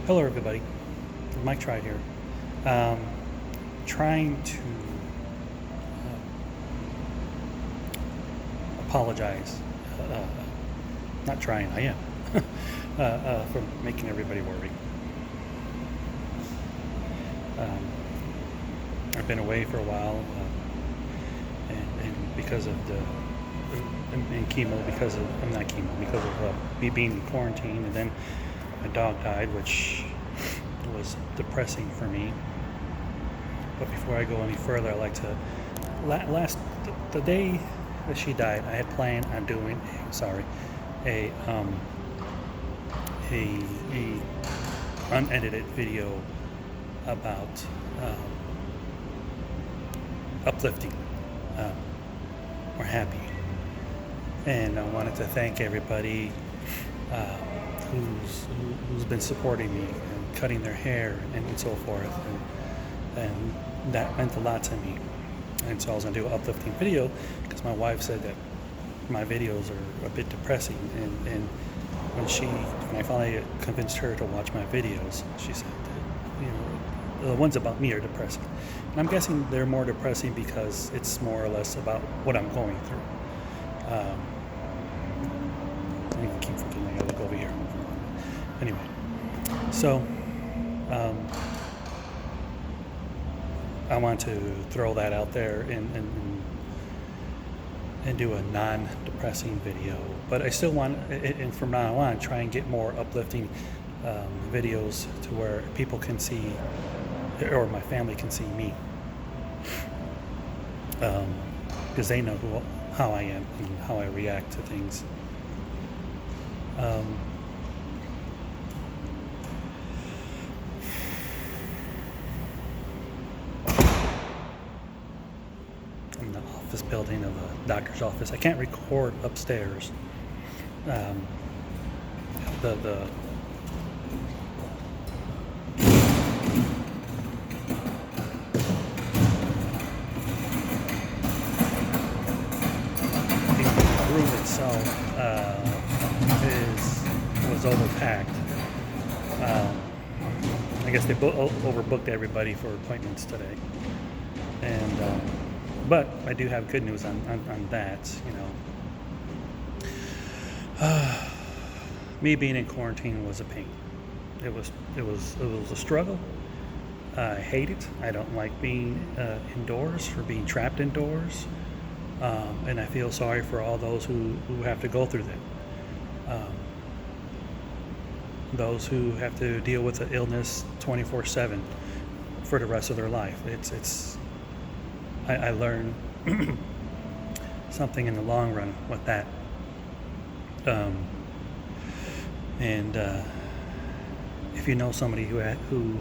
Hello, everybody. Mike Tried here. Um, Trying to apologize. Uh, Not trying, I am. For making everybody worry. Um, I've been away for a while, and because of and chemo, because of, I'm not chemo, because of me being in quarantine, and then my dog died, which was depressing for me. But before I go any further, I'd like to the day that she died, I had planned on doing a a unedited video about um, uplifting um, or happy, and I wanted to thank everybody uh, who's been supporting me and cutting their hair and so forth, and that meant a lot to me. And so I was gonna do an uplifting video because my wife said that my videos are a bit depressing, and when I finally convinced her to watch my videos, she said that, the ones about me are depressing, and I'm guessing they're more depressing because it's more or less about what I'm going through. I keep forgetting I gotta look over here. Anyway, so um, I want to throw that out there and do a non-depressing video. But I still want, and from now on, try and get more uplifting videos to where people can see, or my family can see me, because they know how I am and how I react to things. Um, in the office building of a doctor's office. I can't record upstairs. Um, the room itself was overpacked. I guess they overbooked everybody for appointments today, and but I do have good news on that. Me being in quarantine was a pain. It was a struggle. I hate it. I don't like being indoors or being trapped indoors, and I feel sorry for all those who have to go through that. Those who have to deal with the illness 24/7 for the rest of their life. I learned something in the long run with that. And if you know somebody who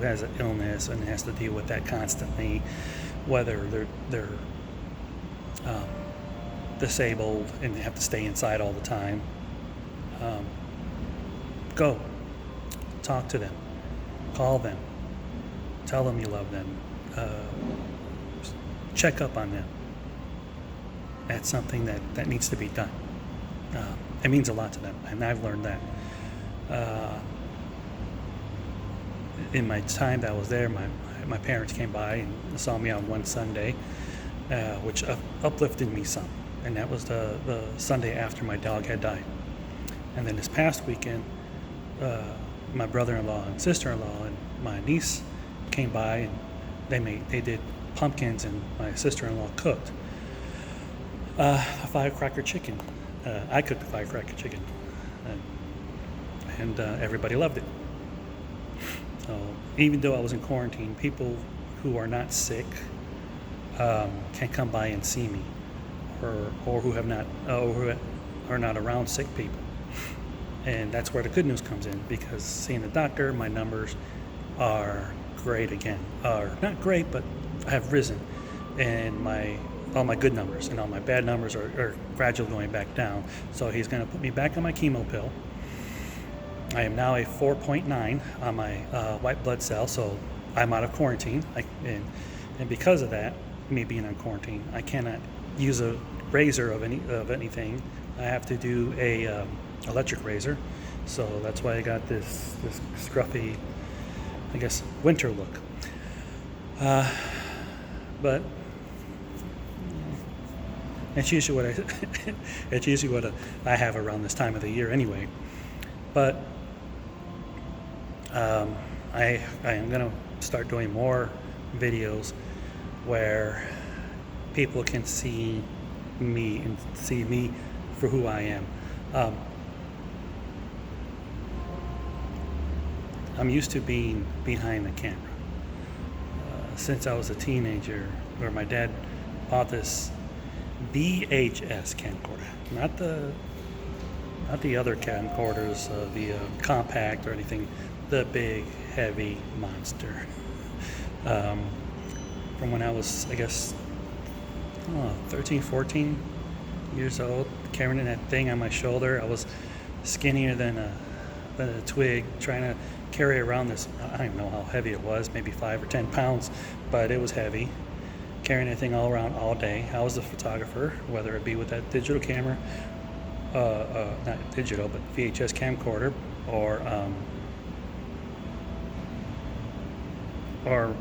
has an illness and has to deal with that constantly, whether they're disabled and they have to stay inside all the time, go talk to them, call them, tell them you love them, check up on them. That's something that needs to be done. It means a lot to them, and I've learned that. In my time that I was there, my parents came by and saw me on one Sunday, which uplifted me some, and that was the Sunday after my dog had died. And then this past weekend, my brother-in-law and sister-in-law and my niece came by, and they did pumpkins, and my sister-in-law cooked a firecracker chicken. I cooked a firecracker chicken, and everybody loved it. So even though I was in quarantine, people who are not sick can come by and see me, or who are not around sick people. And that's where the good news comes in, because seeing the doctor, my numbers are great again. Are not great, but have risen, and all my good numbers and all my bad numbers are gradually going back down. So he's going to put me back on my chemo pill. I am now a 4.9 on my white blood cell, so I'm out of quarantine. And because of that, me being on quarantine, I cannot use a razor of anything. I have to do a electric razor. So that's why I got this scruffy I guess, winter look. But it's usually what it's usually what I have around this time of the year anyway. But I am gonna start doing more videos where people can see me and see me for who I am. I'm used to being behind the camera since I was a teenager, where my dad bought this VHS camcorder, not the other camcorders, the compact or anything, the big heavy monster. From when I was, I guess, 13, 14 years old, carrying that thing on my shoulder. I was skinnier than a twig, trying to carry around this. I don't even know how heavy it was, maybe 5 or 10 pounds, but it was heavy. Carrying that thing all around all day. I was a photographer, whether it be with that digital camera, not digital, but VHS camcorder, or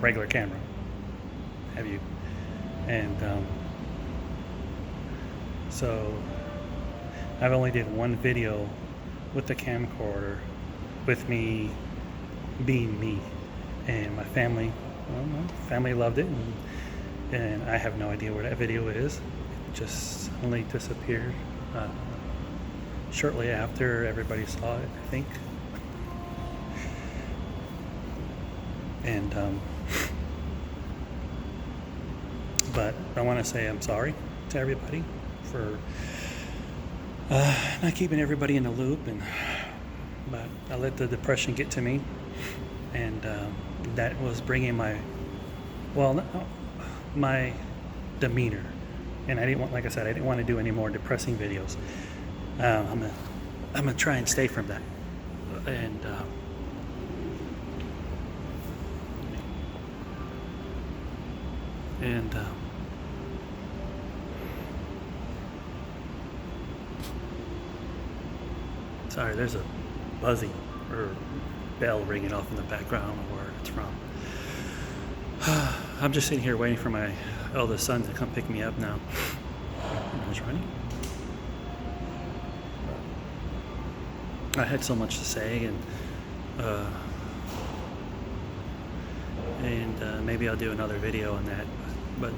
regular camera. Have you? And so I've only did one video with the camcorder with me being me, and my family loved it, and I have no idea where that video is. It just only disappeared shortly after everybody saw it, I think. And but I want to say I'm sorry to everybody for not keeping everybody in the loop, but I let the depression get to me, and that was bringing my demeanor, and I didn't want, like I said, I didn't want to do any more depressing videos. I'm gonna try and stay from that, and sorry, there's a buzzing or bell ringing off in the background. I don't know where it's from. I'm just sitting here waiting for my eldest son to come pick me up now. He's running. I had so much to say, and maybe I'll do another video on that. But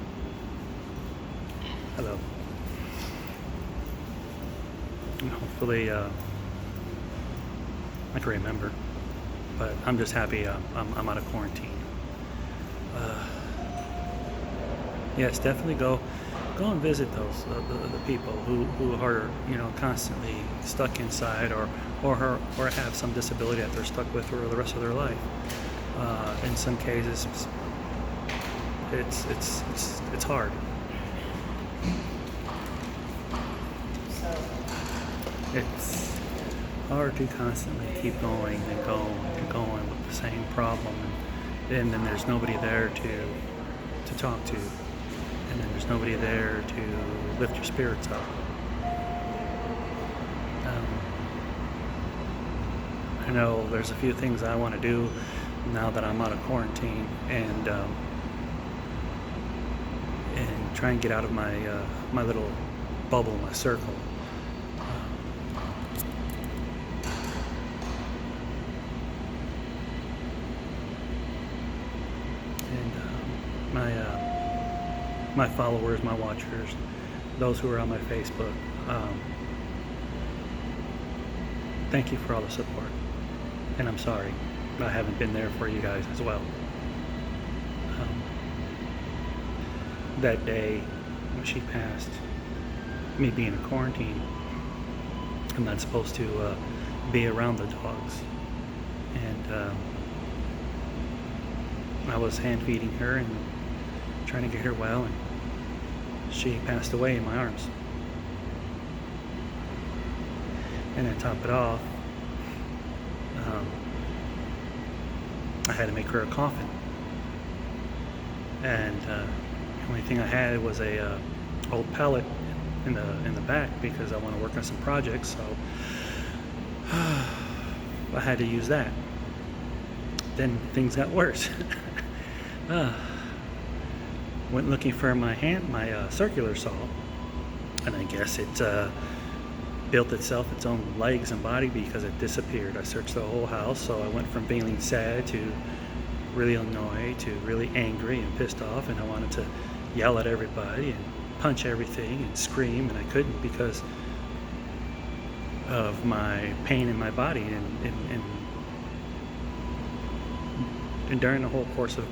hello. And hopefully, I can remember. But I'm just happy I'm out of quarantine. Yes, definitely go and visit those the people who are constantly stuck inside or have some disability that they're stuck with for the rest of their life. In some cases, it's hard. It's hard to constantly keep going and going with the same problem, and then there's nobody there to talk to, and then there's nobody there to lift your spirits up. I know there's a few things I want to do now that I'm out of quarantine, and try and get out of my my little bubble, my circle. My followers, my watchers, those who are on my Facebook, thank you for all the support, and I'm sorry I haven't been there for you guys as well. That day when she passed, me being in quarantine, I'm not supposed to be around the dogs, and I was hand feeding her and trying to get her well, and she passed away in my arms. And to top it off, I had to make her a coffin, and the only thing I had was a old pallet in the back, because I want to work on some projects, so I had to use that. then things got worse. uh, Went looking for my circular saw, and I guess it built its own legs and body because it disappeared. I searched the whole house, so I went from feeling sad to really annoyed to really angry and pissed off, and I wanted to yell at everybody and punch everything and scream, and I couldn't because of my pain in my body. And during the whole course of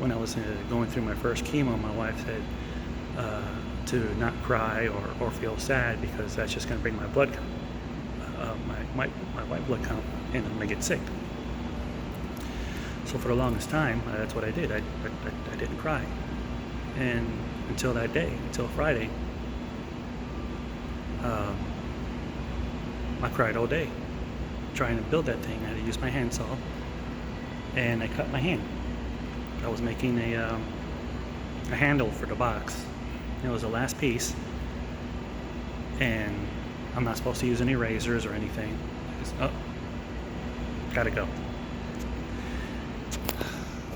when I was going through my first chemo, my wife said to not cry or feel sad because that's just going to bring my blood count, my white blood count, and I'm going to get sick. So for the longest time, that's what I did. I didn't cry, and until that day, until Friday, I cried all day trying to build that thing. I had to use my handsaw, and I cut my hand. I was making a handle for the box. It was the last piece, and I'm not supposed to use any razors or anything. Gotta go.